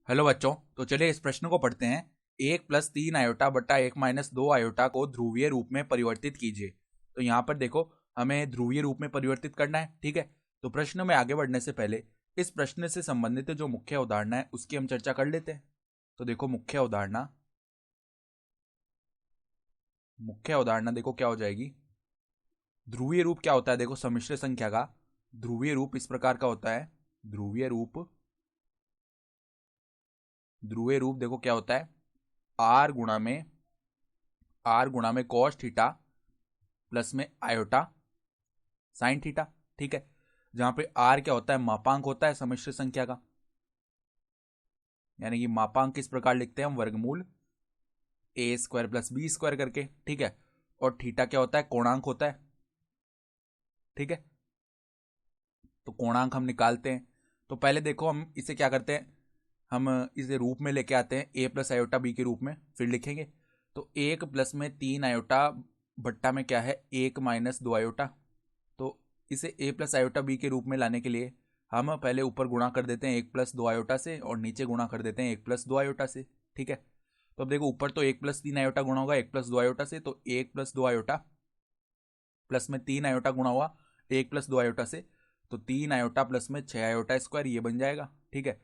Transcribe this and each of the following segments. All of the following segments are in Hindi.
हेलो बच्चों, तो चलिए इस प्रश्न को पढ़ते हैं। 1+3 आयोटा बट्टा 1-2 आयोटा को ध्रुवीय रूप में परिवर्तित कीजिए। तो यहाँ पर देखो, हमें ध्रुवीय रूप में परिवर्तित करना है। ठीक है, तो प्रश्न में आगे बढ़ने से पहले इस प्रश्न से संबंधित जो मुख्य अवधारणा है उसकी हम चर्चा कर लेते हैं। तो देखो, मुख्य अवधारणा देखो क्या हो जाएगी। ध्रुवीय रूप क्या होता है? देखो, सम्मिश्र संख्या का ध्रुवीय रूप इस प्रकार का होता है। ध्रुवीय रूप देखो क्या होता है। आर गुणा में कॉस थीटा प्लस में आयोटा साइन थीटा। ठीक है, जहां पे आर क्या होता है? मापांक होता है सम्मिश्र संख्या का, यानी कि मापांक किस प्रकार लिखते हैं हम? वर्गमूल ए स्क्वायर प्लस बी स्क्वायर करके। ठीक है, और थीटा क्या होता है? कोणांक होता है। ठीक है, तो कोणांक हम निकालते हैं। तो पहले देखो, हम इसे क्या करते हैं, हम इसे रूप में लेके आते हैं ए प्लस आयोटा बी के रूप में, फिर लिखेंगे। तो 1+3 आयोटा बट्टा में क्या है? 1-2 आयोटा। तो इसे ए प्लस आयोटा बी के रूप में लाने के लिए हम पहले ऊपर गुणा कर देते हैं 1+2 आयोटा से, और नीचे गुणा कर देते हैं 1+2 आयोटा से। ठीक है, तो अब देखो, ऊपर तो 1+3 आयोटा गुणा होगा 1+2 आयोटा से, तो 1+2 आयोटा प्लस में 3 आयोटा गुणा हुआ 1+2 आयोटा से, तो 3 आयोटा प्लस में 6 आयोटा स्क्वायर, ये बन जाएगा। ठीक है,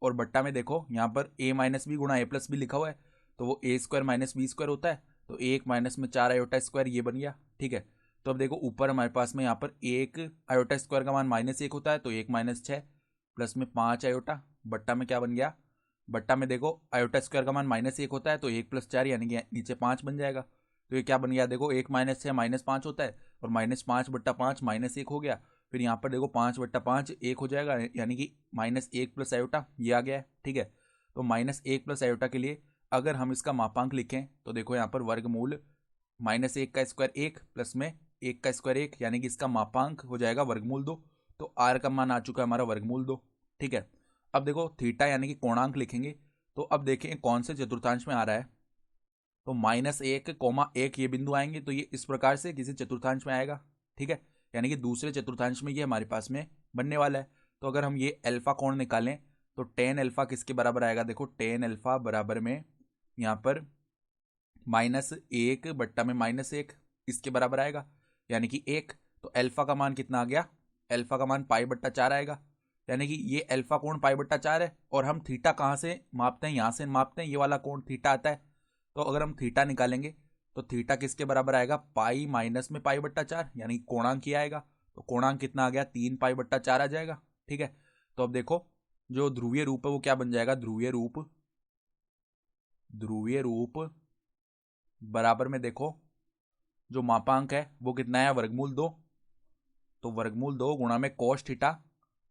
और बट्टा में देखो, यहाँ पर a माइनस बी गुणा a प्लस बी लिखा हुआ है, तो वो a square minus b square होता है, तो 1 - में 4 आयोटा स्क्वायर, ये बन गया। ठीक है, तो अब देखो, ऊपर हमारे पास में यहाँ पर 1 आयोटा स्क्वायर का मान -1 होता है, तो 1 - 6 प्लस में 5 आयोटा, बट्टा में क्या बन गया? बट्टा में देखो, आयोटा स्क्वायर का मान -1 होता है, तो 1+4 यानी कि नीचे 5 बन जाएगा। तो ये क्या बन गया? देखो, 1 - 6 -5 होता है, और -5/5 -1 हो गया। फिर यहाँ पर देखो, 5/5 1 हो जाएगा, यानी कि -1 + आयोटा, ये आ गया है। ठीक है, तो -1 + आयोटा के लिए अगर हम इसका मापांक लिखें, तो देखो यहाँ पर वर्गमूल -1 का स्क्वायर 1 प्लस में 1 का स्क्वायर 1, यानी कि इसका मापांक हो जाएगा वर्गमूल 2। तो आर का मान आ चुका है हमारा वर्गमूल 2। ठीक है, अब देखो थीटा यानी कि कोणांक लिखेंगे। तो अब देखें कौन से चतुर्थांश में आ रहा है। तो -1, 1 ये बिंदु आएंगे, तो ये इस प्रकार से किसी चतुर्थांश में आएगा। ठीक है, यानी कि दूसरे चतुर्थांश में ये हमारे पास में बनने वाला है। तो अगर हम ये अल्फा कोण निकालें, तो टेन अल्फा किसके बराबर आएगा? देखो, टेन अल्फा बराबर में यहाँ पर -1/-1 इसके बराबर आएगा, यानी कि 1। तो अल्फा का मान कितना आ गया? अल्फा का मान π/4 आएगा, यानी कि ये अल्फा कोण π/4 है। और हम थीटा कहाँ से मापते हैं? यहाँ से मापते हैं, ये वाला कोण थीटा आता है। तो अगर हम थीटा निकालेंगे, तो थीटा किसके बराबर आएगा? पाई माइनस में π/4, यानी कोणांक ही आएगा। तो कोणांक कितना आ गया? 3π/4 आ जाएगा। ठीक है, तो अब देखो, जो ध्रुवीय रूप है वो क्या बन जाएगा? ध्रुवीय रूप बराबर में देखो, जो मापांक है वो कितना है? वर्गमूल 2। तो वर्गमूल 2 गुणा में कोस थीटा,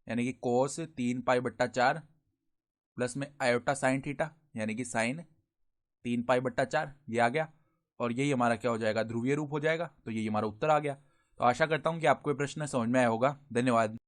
यानी कि कोस 3π/4 प्लस में आयोटा साइन थीटा, यानी कि साइन 3π/4, ये आ गया। और यही हमारा क्या हो जाएगा? ध्रुवीय रूप हो जाएगा। तो यही हमारा उत्तर आ गया। तो आशा करता हूं कि आपको ये प्रश्न समझ में आया होगा। धन्यवाद।